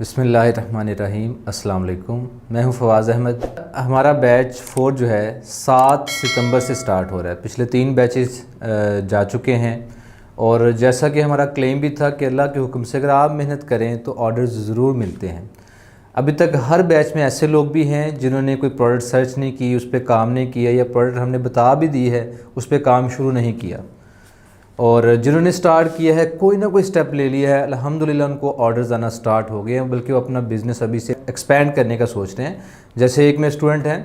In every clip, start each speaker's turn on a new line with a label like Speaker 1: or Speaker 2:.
Speaker 1: बिस्मिल्लाहिर्रहमानिर्रहीम। अस्सलाम वालेकुम। मैं हूं फवाज़ अहमद। हमारा बैच 4 जो है 7 सितंबर से स्टार्ट हो रहा है। पिछले 3 बैचेस जा चुके हैं और जैसा कि हमारा क्लेम भी था कि अल्लाह के हुक्म से अगर आप मेहनत करें तो ऑर्डर्स ज़रूर मिलते हैं। अभी तक हर बैच में ऐसे लोग भी हैं जिन्होंने कोई प्रोडक्ट सर्च नहीं की, उस पर काम नहीं किया, या प्रोडक्ट हमने बता भी दी है उस पर काम शुरू नहीं किया, और जिन्होंने स्टार्ट किया है कोई ना कोई स्टेप ले लिया है, अल्हम्दुलिल्लाह उनको ऑर्डर्स आना स्टार्ट हो गए हैं, बल्कि वो अपना बिज़नेस अभी से एक्सपेंड करने का सोच रहे हैं। जैसे एक मेरे स्टूडेंट हैं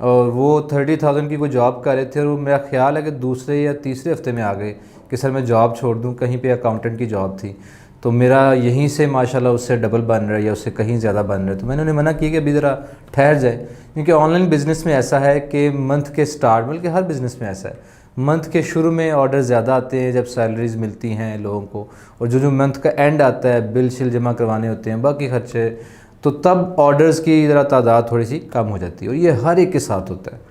Speaker 1: और वो 30,000 की कोई जॉब कर रहे थे और वो मेरा ख्याल है कि दूसरे या तीसरे हफ्ते में आ गए कि सर मैं जॉब छोड़ दूँ। कहीं पे अकाउंटेंट की जॉब थी तो मेरा यहीं से माशाल्लाह उससे डबल बन रहा है या उससे कहीं ज़्यादा बन रहा है। तो मैंने उन्हें मना किया कि अभी ज़रा ठहर जाए, क्योंकि ऑनलाइन बिज़नेस में ऐसा है कि मंथ के स्टार्ट, बल्कि हर बिज़नेस में ऐसा है, मंथ के शुरू में ऑर्डर ज़्यादा आते हैं जब सैलरीज़ मिलती हैं लोगों को, और जो मंथ का एंड आता है बिल शिल जमा करवाने होते हैं, बाकी खर्चे, तो तब ऑर्डर्स की ज़रा तादाद थोड़ी सी कम हो जाती है। और ये हर एक के साथ होता है।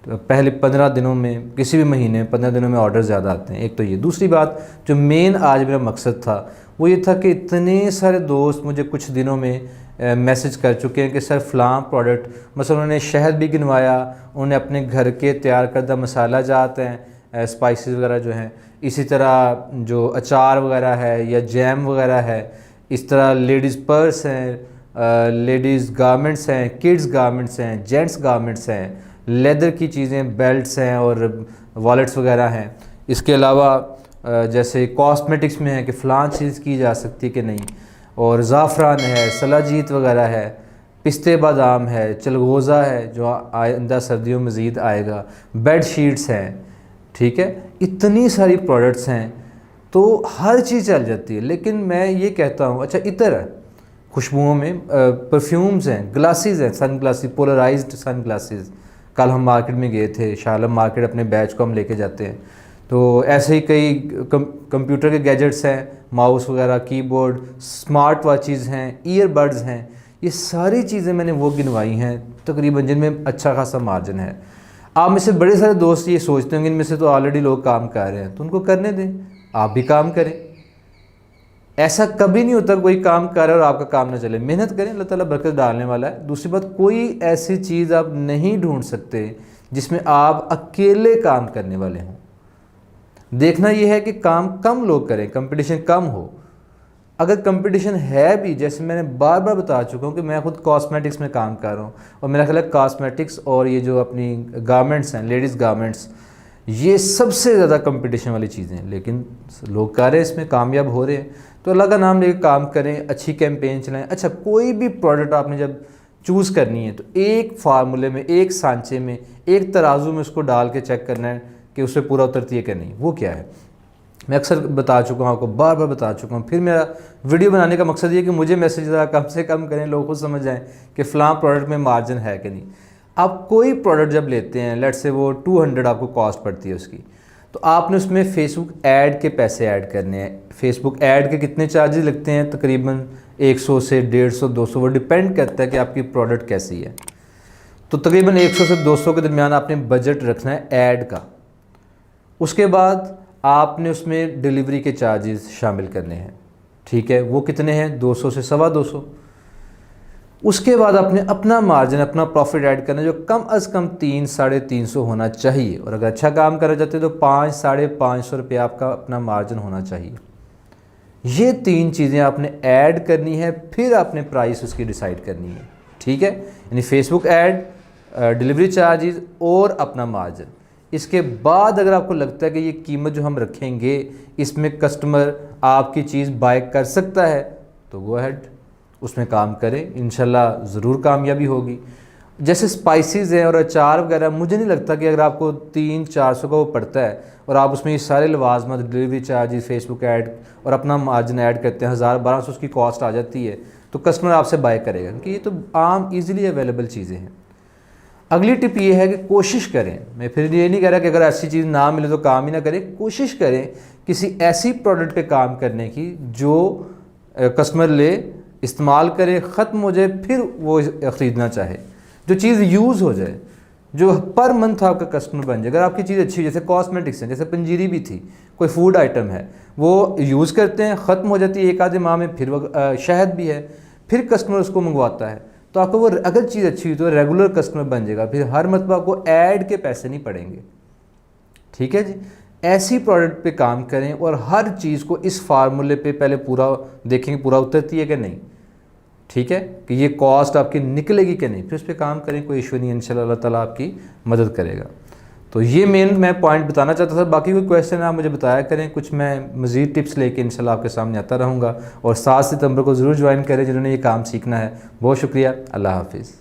Speaker 1: तो पहले 15 दिनों में, किसी भी महीने 15 दिनों में ऑर्डर ज़्यादा आते हैं। एक तो ये। दूसरी बात जो मेन आज मेरा मकसद था वो ये था कि इतने सारे दोस्त मुझे कुछ दिनों में मैसेज कर चुके हैं कि सर फ़लाँ प्रोडक्ट, मतलब उन्होंने शहद भी गिनवाया, उन्होंने अपने घर के तैयार करदा मसाला जात हैं, स्पाइसेस वगैरह जो हैं, इसी तरह जो अचार वगैरह है या जैम वगैरह है, इस तरह लेडीज़ पर्स हैं, लेडीज़ गारमेंट्स हैं, किड्स गारमेंट्स हैं, जेंट्स गारमेंट्स हैं, लेदर की चीज़ें, बेल्ट्स हैं और वॉलेट्स वगैरह हैं। इसके अलावा जैसे कॉस्मेटिक्स में है कि फ़लाँ चीज़ की जा सकती है कि नहीं, और ज़ाफ़रान है, सलाजीत वगैरह है, पिस्ते बादाम है, चलगोज़ा है जो आइंदा सर्दियों में मज़ीद आएगा, बेड शीट्स हैं, ठीक है, इतनी सारी प्रोडक्ट्स हैं तो हर चीज़ चल जाती है। लेकिन मैं ये कहता हूँ, अच्छा इतर है, खुशबुओं में परफ्यूम्स हैं, ग्लासेस हैं, sun glasses, polarised sun glasses. कल हम मार्केट में गए थे, शालम मार्केट, अपने बैच को हम लेके जाते हैं, तो ऐसे ही कई कंप्यूटर के गैजेट्स हैं, माउस वगैरह, कीबोर्ड, स्मार्ट वॉचेज़ हैं, ईयरबड्स हैं, ये सारी चीज़ें मैंने वो गिनवाई हैं तकरीबन जिनमें अच्छा खासा मार्जिन है। आप में से बड़े सारे दोस्त ये सोचते होंगे इनमें से तो ऑलरेडी लोग काम कर रहे हैं, तो उनको करने दें, आप भी काम करें। ऐसा कभी नहीं होता कोई काम कर रहा है और आपका काम ना चले। मेहनत करें, अल्लाह ताला बरकत डालने वाला है। दूसरी बात, कोई ऐसी चीज़ आप नहीं ढूंढ सकते जिसमें आप अकेले काम करने वाले हों। देखना यह है कि काम कम लोग करें, कंपटीशन कम हो। अगर कंपटीशन है भी, जैसे मैंने बार बार बता चुका हूँ कि मैं खुद कॉस्मेटिक्स में काम कर रहा हूँ, और मेरा ख्याल है कॉस्मेटिक्स और ये जो अपनी गारमेंट्स हैं, लेडीज़ गारमेंट्स, ये सबसे ज़्यादा कंपटीशन वाली चीज़ें हैं, लेकिन लोग कर रहे हैं, इसमें कामयाब हो रहे हैं। तो अल्लाह का नाम लेकर काम करें, अच्छी कैंपेन चलाएं। अच्छा, कोई भी प्रोडक्ट आपने जब चूज़ करनी है तो एक फार्मूले में, एक सांचे में, एक तराजू में उसको डाल के चेक करना है कि उससे पूरा उतरती है कि नहीं। वो क्या है, मैं अक्सर बता चुका हूँ आपको, बार बार बता चुका हूँ। फिर मेरा वीडियो बनाने का मकसद ये कि मुझे मैसेज ज़रा कम से कम करें, लोग खुद समझ जाएँ कि फ़लाँ प्रोडक्ट में मार्जिन है कि नहीं। आप कोई प्रोडक्ट जब लेते हैं, लेट से वो 200 आपको कॉस्ट पड़ती है उसकी, तो आपने उसमें फेसबुक ऐड के पैसे ऐड करने हैं। फेसबुक ऐड के कितने चार्जेस लगते हैं, तकरीबन 100 से 150, 200, वो डिपेंड करता है कि आपकी प्रोडक्ट कैसी है। तो तकरीबन 100 से 200 के दरमियान आपने बजट रखना है ऐड का। उसके बाद आपने उसमें डिलीवरी के चार्जेस शामिल करने हैं, ठीक है, वो कितने हैं, 200 से 225। उसके बाद आपने अपना मार्जिन, अपना प्रॉफिट ऐड करना है जो कम अज़ कम 300-350 होना चाहिए, और अगर अच्छा काम करना चाहते हैं तो 500-550 रुपये आपका अपना मार्जिन होना चाहिए। ये 3 चीज़ें आपने ऐड करनी है, फिर आपने प्राइस उसकी डिसाइड करनी है, ठीक है, यानी फेसबुक ऐड, डिलीवरी चार्जेस और अपना मार्जिन। इसके बाद अगर आपको लगता है कि ये कीमत जो हम रखेंगे इसमें कस्टमर आपकी चीज़ बाय कर सकता है, तो गो अहेड, उसमें काम करें, इंशाल्लाह ज़रूर कामयाबी होगी। जैसे स्पाइसेस हैं और अचार वगैरह, मुझे नहीं लगता कि अगर आपको 300-400 का वो पड़ता है और आप उसमें ये सारे लवाजमत, डिलीवरी चार्जेस, फेसबुक ऐड और अपना मार्जिन ऐड करते हैं, 1000-1200 उसकी कॉस्ट आ जाती है, तो कस्टमर आपसे बाय करेगा, क्योंकि ये तो आम ईज़िली अवेलेबल चीज़ें हैं। अगली टिप ये है कि कोशिश करें, मैं फिर ये नहीं कह रहा कि अगर ऐसी चीज़ ना मिले तो काम ही ना करें, कोशिश करें किसी ऐसी प्रोडक्ट पे काम करने की जो कस्टमर ले, इस्तेमाल करे, ख़त्म हो जाए, फिर वो ख़रीदना चाहे, जो चीज़ यूज़ हो जाए, जो पर मंथ आपका कस्टमर बन जाए। अगर आपकी चीज़ अच्छी है, जैसे कॉस्मेटिक्स है, जैसे पंजीरी भी थी, कोई फूड आइटम है, वो यूज़ करते हैं, ख़त्म हो जाती है एक आधे माह में, फिर वो शहद भी है, फिर कस्टमर उसको मंगवाता है, तो आपको वो अगर चीज़ अच्छी हुई तो रेगुलर कस्टमर बन जाएगा, फिर हर मरतबा आपको ऐड के पैसे नहीं पड़ेंगे। ठीक है जी, ऐसी प्रोडक्ट पे काम करें और हर चीज़ को इस फार्मूले पे पहले पूरा देखेंगे पूरा उतरती है कि नहीं। ठीक है, कि ये कॉस्ट आपकी निकलेगी कि नहीं, फिर उस पर काम करें, कोई इशू नहीं, इंशाल्लाह अल्लाह ताला आपकी मदद करेगा। तो ये मेन मैं पॉइंट बताना चाहता था। बाकी कोई क्वेश्चन आप मुझे बताया करें, कुछ मैं मज़ीद टिप्स लेके इंशाल्लाह आपके सामने आता रहूँगा। और 7 सितंबर को ज़रूर ज्वाइन करें जिन्होंने ये काम सीखना है। बहुत शुक्रिया, अल्लाह हाफिज़।